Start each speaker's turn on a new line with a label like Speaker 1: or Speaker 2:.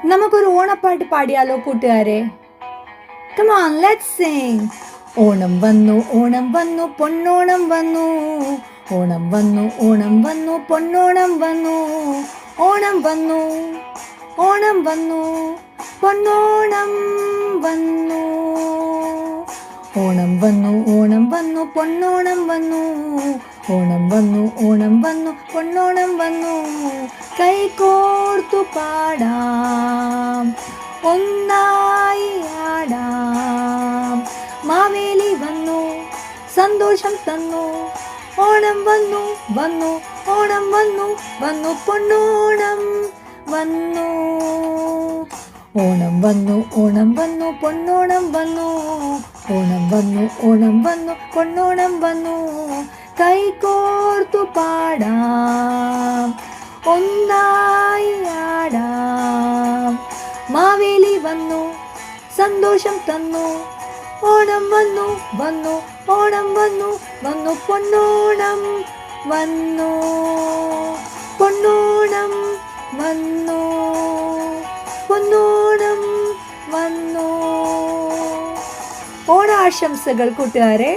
Speaker 1: നമുക്കൊരു ഓണപ്പാട്ട് പാടിയാലോ കൂട്ടുകാരെ? Come on, let's sing. Onam വന്നു ഓണം വന്നു പൊന്നോണം വന്നു, ഓണം വന്നു ഓണം വന്നു പൊന്നോണം വന്നു, ഓണം വന്നു ഓണം വന്നു പൊന്നോണം വന്നു, ഓണം വന്നു ഓണം വന്നു പൊന്നോണം വന്നു, ഓണം വന്നു ഓണം വന്നു പൊന്നോണം വന്നു. കൈകോർത്തു പാടാം, ഒന്നായി ആടാം. മാവേലി വന്നു സന്തോഷം തന്നു, ഓണം വന്നു വന്നു ഓണം വന്നു വന്നു പൊന്നോണം വന്നു, ഓണം വന്നു ഓണം വന്നു പൊന്നോണം വന്നു, ഓണം വന്നു ഓണം വന്നു പൊന്നോണം വന്നു. കൈകോർത്തു പാടാം, ഒന്നായി ആടാം. മാവേലി വന്നു സന്തോഷം തന്നു, ഓണം വന്നു വന്നു ഓണം വന്നു വന്നു പൊന്നോണം വന്നു, പൊന്നോണം വന്നു പൊന്നോണം വന്നു. ഓണാശംസകൾ കൂട്ടുകാരെ.